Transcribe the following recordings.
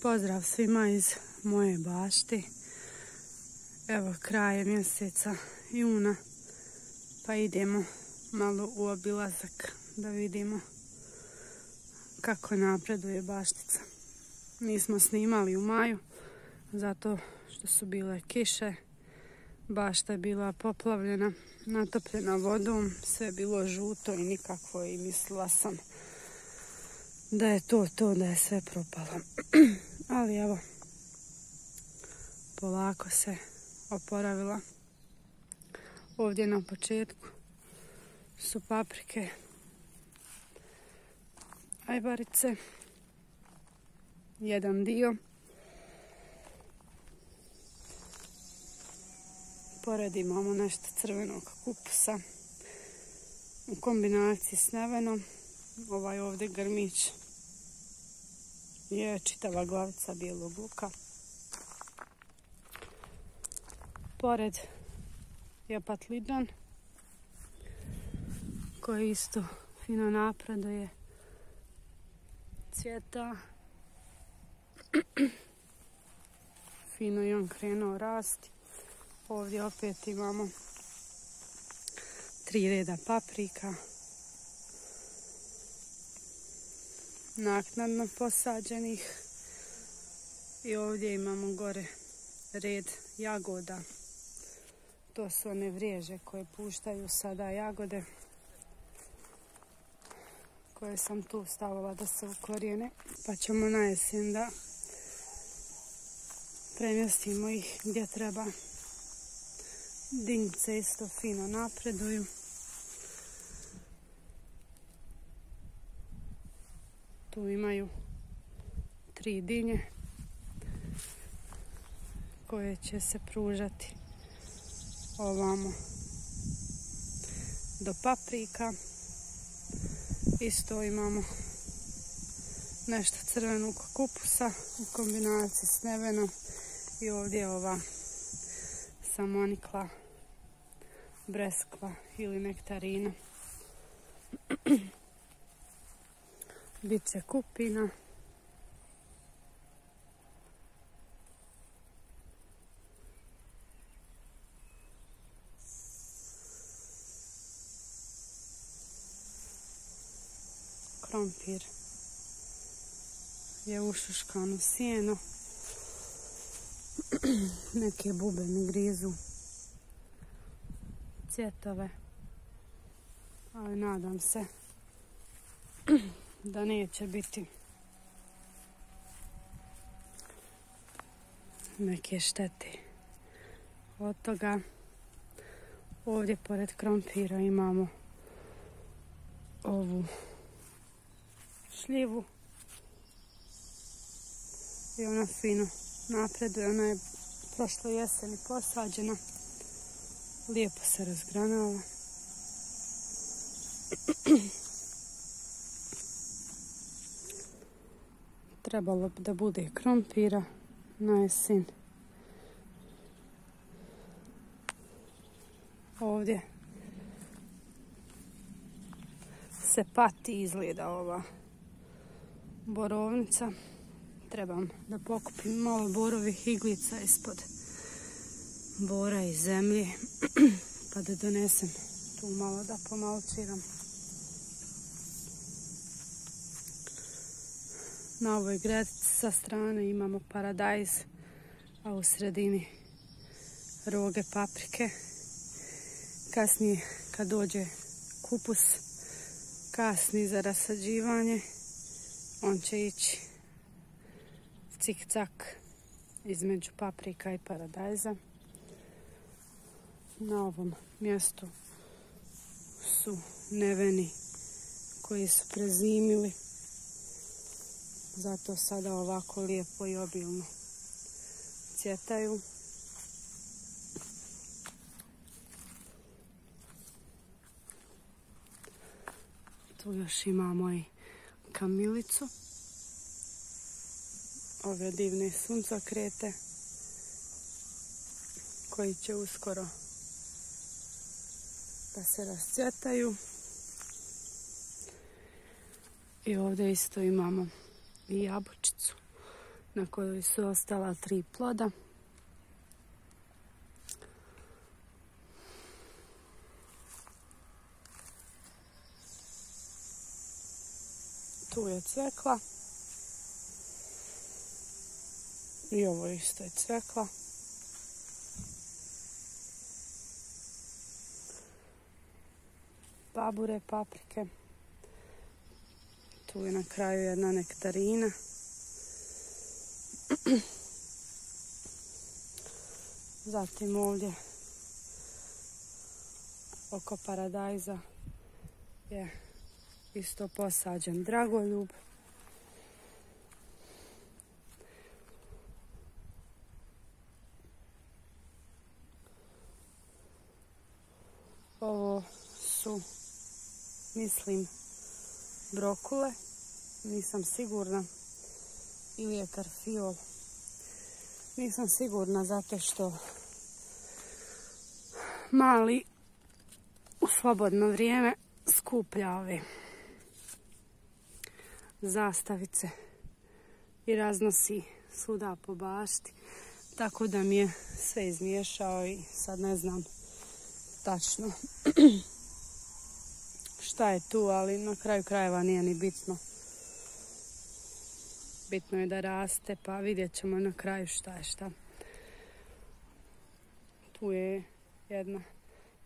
Pozdrav svima iz moje bašte. Evo kraj je mjeseca juna, pa idemo malo u obilazak da vidimo kako napreduje baštica. Nismo snimali u maju zato što su bile kiše. Bašta je bila poplavljena, natopljena vodom, sve je bilo žuto i nikakvo i mislila sam da je to, da je sve propalo. Ali evo, polako se oporavila. Ovdje na početku su paprike, ajvarice, jedan dio. Pored imamo nešto crvenog kupusa u kombinaciji s nevenom. Ovaj ovdje grmić je čitava glavica bijelog luka. Pored je patliđan koji isto fino napreduje, cvjeta. Fino je on krenuo rasti. Ovdje opet imamo 3 reda paprika, naknadno posađenih, i ovdje imamo gore red jagoda. To su one vriježe koje puštaju sada jagode, koje sam tu stavila da se ukorijene, pa ćemo na jesen da premjestimo ih gdje treba. Dinjice isto fino napreduju. Tu imaju 3 dinje koje će se pružati ovamo do paprika. Isto imamo nešto crvenog kupusa u kombinaciji s nevenom i ovdje je ova samonikla, breskva ili nektarina. Biće kupina. Krompir je ušuškan u sjeno. Neke bube mi grizu cvjetove, ali nadam se da neće biti neke štete od toga. Ovdje pored krompira imamo ovu šljivu i ona fino napreduje. Ona je prošle jeseni posađena, lijepo se razgranala. Trebalo bi da bude krompira na jesen. Ovdje se pati izgleda ova borovnica. Trebam da pokupim malo borovih iglica ispod bora i zemlje pa da donesem tu malo da pomalčiram. Na ovoj gredici sa strane imamo paradajz, a u sredini roge paprike. Kasnije kad dođe kupus kasni za rasađivanje, on će ići cik-cak između paprika i paradajza. Na ovom mjestu su neveni koji su prezimili, zato sada ovako lijepo i obilno cvjetaju. Tu još imamo i kamilicu, ove divne suncokrete koji će uskoro da se rascvjetaju. I ovdje isto imamo i jabučicu. na kojoj su ostala 3 ploda. Tu je cvekla. I ovo isto je cvekla. Babure, paprike. Tu je na kraju jedna nektarina. Zatim ovdje oko paradajza je isto posađen dragoljub. Ovo su, mislim, brokule. Nisam sigurna. Ili je karfiol. Nisam sigurna zato što mali u slobodno vrijeme skuplja ove zastavice i raznosi svuda po bašti. Tako da mi je sve izmiješao i sad ne znam tačno šta je tu, ali na kraju krajeva nije ni bitno. Bitno je da raste, pa vidjet ćemo na kraju šta je šta. Tu je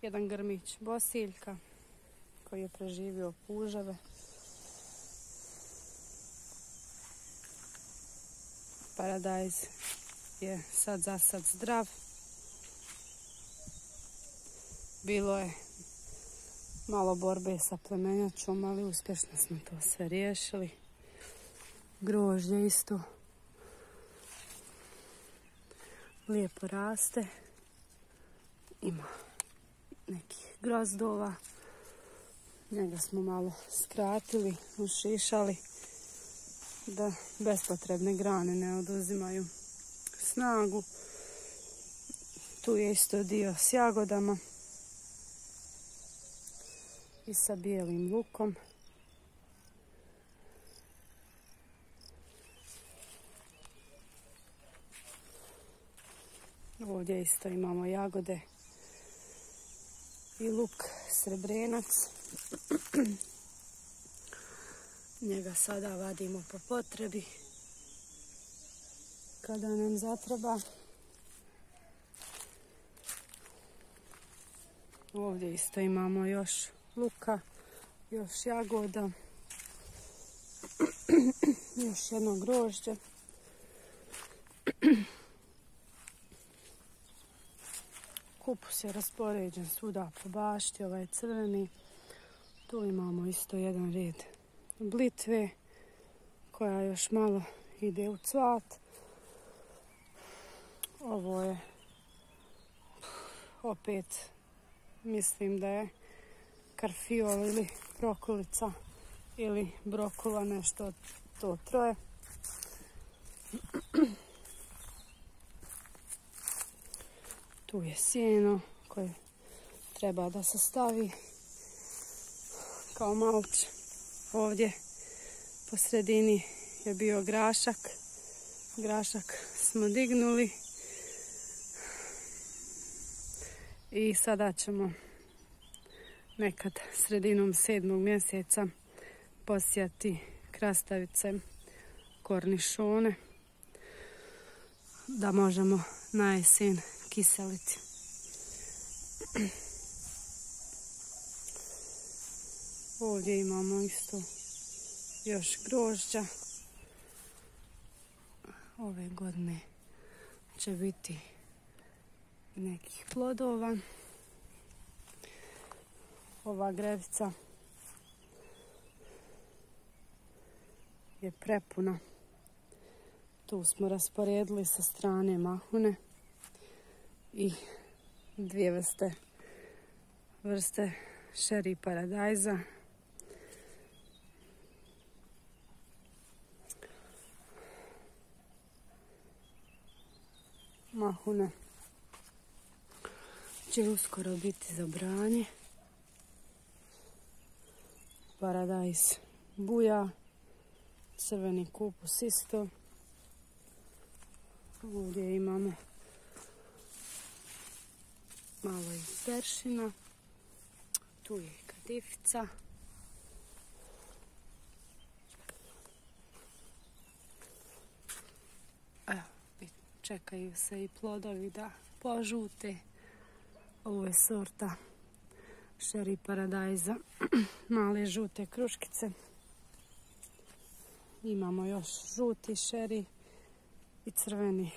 jedan grmić bosiljka koji je preživio puževe. Paradajz je sad za sad zdrav. Bilo je malo borbe sa plemenjačom, ali uspješno smo to sve riješili. Grožđe isto lijepo raste. Ima nekih grozdova. Njega smo malo skratili, ušišali da bespotrebne grane ne oduzimaju snagu. Tu je isto dio s jagodama i sa bijelim lukom. Ovdje isto imamo jagode i luk srebrenac. Njega sada vadimo po potrebi kada nam zatreba. Ovdje isto imamo još luka, još jagoda, još jedno grožđe. Kupus je raspoređen svuda po bašti, ovaj je crveni. Tu imamo isto jedan red blitve koja još malo ide u cvat. Ovo je opet, mislim da je karfiol ili brokolica ili brokula, nešto od to troje. Tu je sjeno koje treba da se stavi kao malč. Ovdje po sredini je bio grašak. Grašak smo dignuli i sada ćemo nekad sredinom 7. mjeseca posijati krastavice, kornišone, da možemo na jesen kiseliti. Ovdje imamo isto još grožđa. Ove godine će biti nekih plodova. Ova grevica je prepuna. Tu smo rasporedili sa strane mahune i 2 vrste šeri paradajza. Mahuna će uskoro biti za branje. Paradajz buja, crveni kupus isto. Ovdje imamo malo i peršina. Tu je i kadifica. Evo, čekaju se i plodovi da požute. Ovo je sorta Cherry Paradise, male žute kruškice. Imamo još žuti cherry i crveni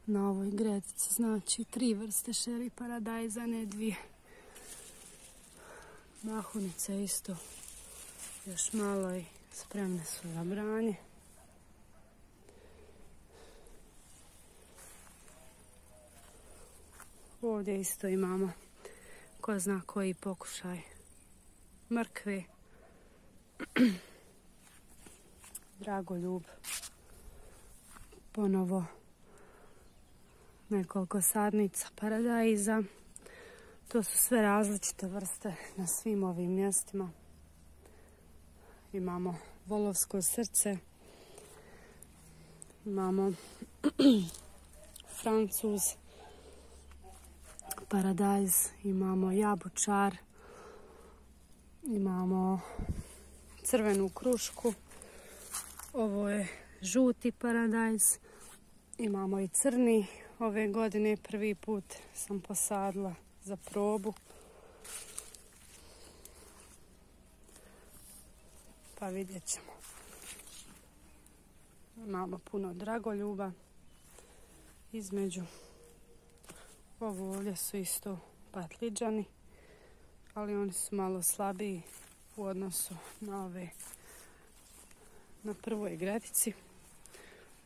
na ovoj gredici. Znači 3 vrste Cherry Paradise, a ne 2. Mahunice isto još malo i spremne su za branje. Ovdje isto imamo ko zna koji pokušaj mrkve. Dragoljub. Ponovo nekoliko sadnica paradajza. To su sve različite vrste na svim ovim mjestima. Imamo volovsko srce. Imamo francuz paradajz. Imamo jabučar. Imamo crvenu krušku. Ovo je žuti paradajz. Imamo i crni. Ove godine prvi put sam posadila za probu. Pa vidjet ćemo. Imamo puno dragoljuba između. Ovo ovdje su isto patliđani, ali oni su malo slabiji u odnosu na ove na prvoj gredici.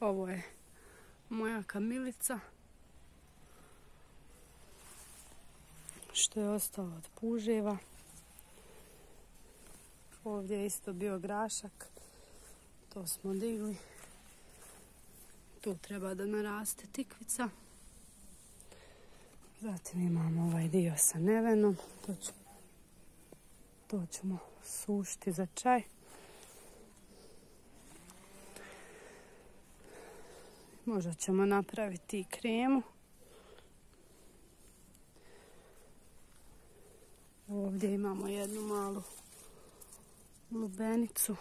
Ovo je moja kamilica, što je ostalo od puževa. Ovdje je isto bio grašak, to smo digli. Tu treba da naraste tikvica. Zatim imamo ovaj dio sa nevenom, to ćemo sušiti za čaj. Možda ćemo napraviti i kremu. Ovdje imamo jednu malu lubenicu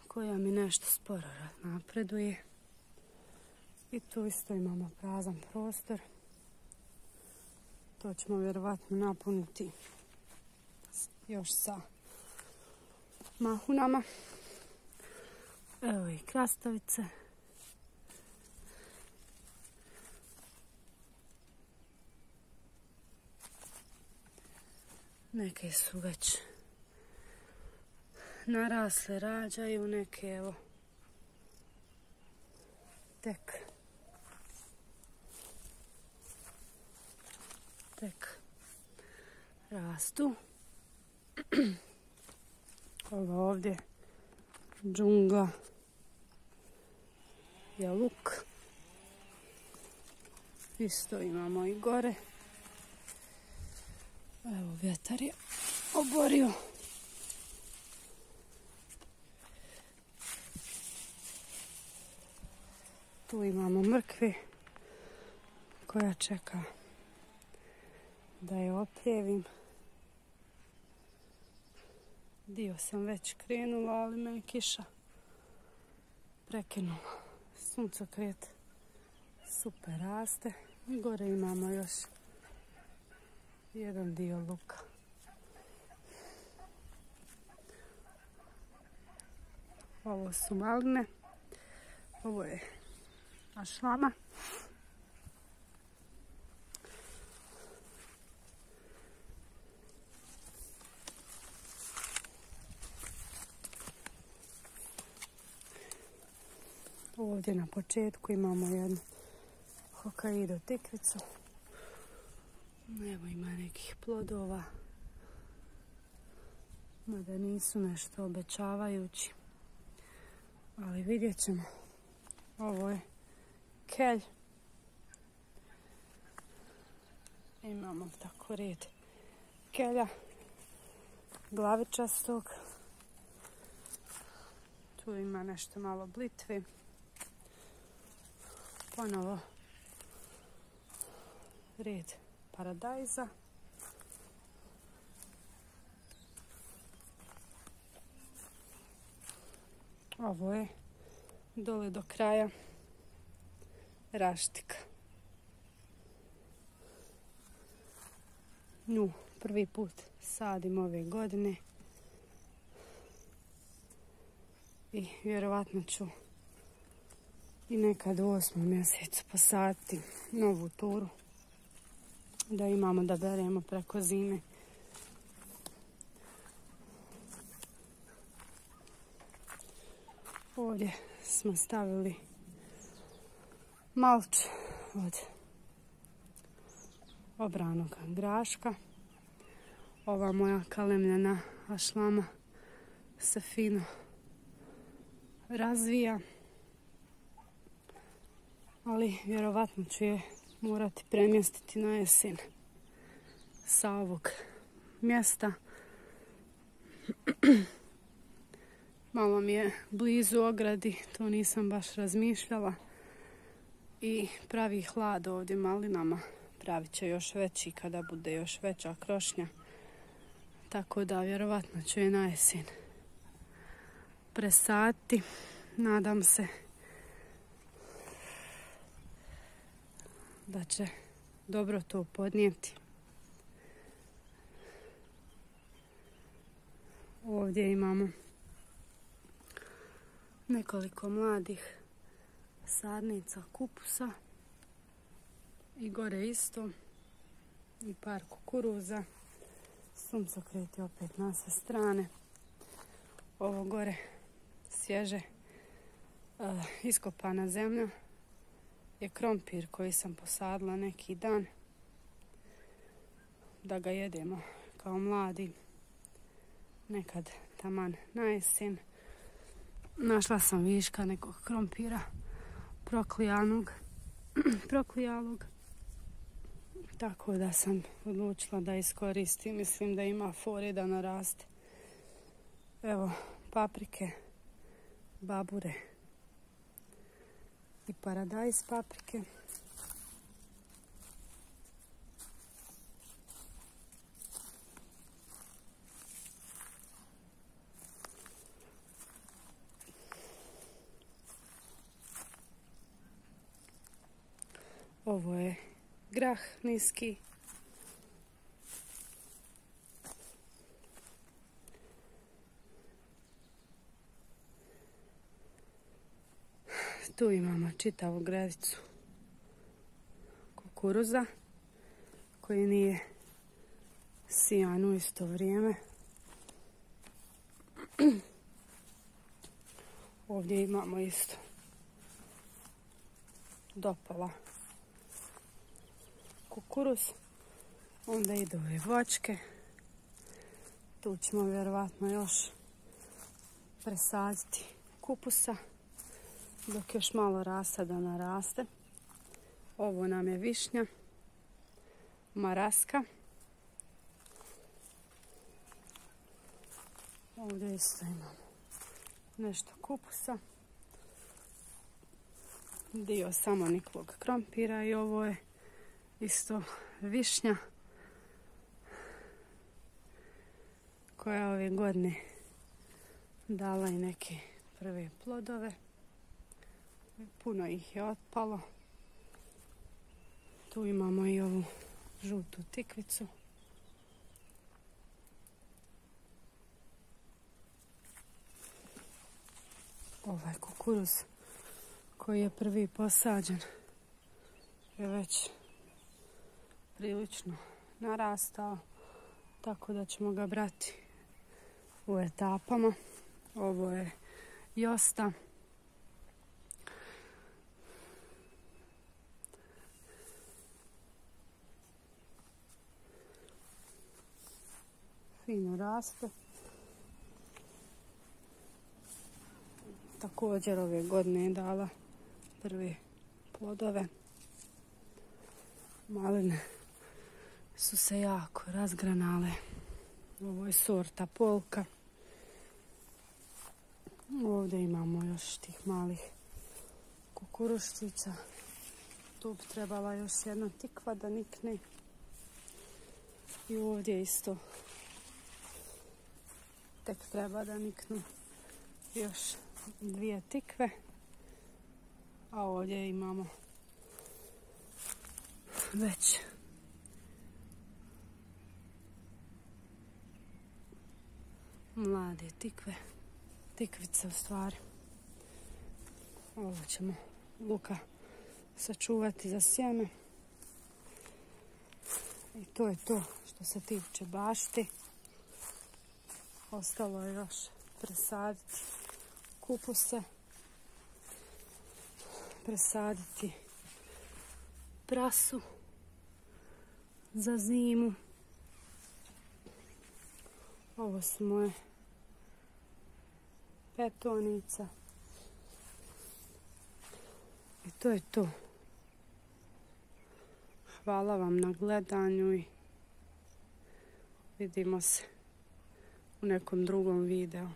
koja mi nešto sporo napreduje. I tu isto imamo prazan prostor. To ćemo vjerovatno napuniti još sa mahunama. Evo i krastavice. Neke su već narasle, rađaju, neke evo tek rastu. Ovo ovdje džungla je luk. Isto imamo i gore. Evo, vjetar je oborio. Tu imamo mrkve koja čeka da je opljevim. Dio sam već krenula, ali me je kiša prekinula. Suncokret super raste. I gore imamo još jedan dio luka. Ovo su maline. Ovo je ašlama. Ovdje na početku imamo jednu Hokkaido tikvicu. Evo ima nekih plodova, mada nisu nešto obećavajući, ali vidjet ćemo. Ovo je kelj. Imamo tako red kelja glavičastog. Tu ima nešto malo blitve. ponovo red paradajza. Ovo je dole do kraja raštika. Nju prvi put sadim ove godine i vjerovatno ću i nekad u 8. mjesecu posaditi novu turu da imamo da beremo preko zime. Ovdje smo stavili malč od obranog graška. Ova moja kalemljena ašlama se fino razvija, ali vjerovatno ću je morati premjestiti na jesen sa ovog mjesta. Malo mi je blizu ogradi, to nisam baš razmišljala. I pravi hlad ovdje malinama. Pravit će još veći kada bude još veća krošnja. Tako da vjerovatno ću je na jesen presaditi. Nadam se da će dobro to podnijeti. Ovdje imamo nekoliko mladih sadnica kupusa i gore isto i par kukuruza. Suncokret je opet na sve strane. Ovo gore svježe iskopana zemlja je krompir koji sam posadila neki dan da ga jedemo kao mladi nekad taman na jesen. Našla sam viška nekog krompira proklijalog, tako da sam odlučila da iskoristim. Mislim da ima fore da naraste. Evo paprike, babure i paradajz paprike. Ovo je grah niski. Tu imamo čitavu gredicu kukuruza koji nije sijan u isto vrijeme. Ovdje imamo isto dopola kukuruz. Onda idu ove voćke. Tu ćemo vjerovatno još presaditi kupusa dok još malo rasada naraste. Ovo nam je višnja, maraska. Ovdje isto imamo nešto kupusa. Dio samoniklog krompira i ovo je isto višnja koja ove godine dala i neke prve plodove. Puno ih je otpalo. Tu imamo i ovu žutu tikvicu. Ovaj kukuruz koji je prvi posađen je već prilično narastao, tako da ćemo ga brati u etapama. Ovo je josta. Fino raste. Također ove godine je dala prve plodove. Maline su se jako razgranale. Ovo je sorta polka. Ovdje imamo još tih malih kukuruščića. tu bi trebala još jedna tikva da nikne. I ovdje isto tek treba da niknu još 2 tikve. A ovdje imamo već mlade tikve. Tikvice u stvari. Ovo ćemo luka sačuvati za sjeme. I to je to što se tiče bašti. Ostalo je još presaditi kupuse, presaditi prasu za zimu. Ovo su moje petonica. I to je to. Hvala vam na gledanju i vidimo se u nekom drugom videu.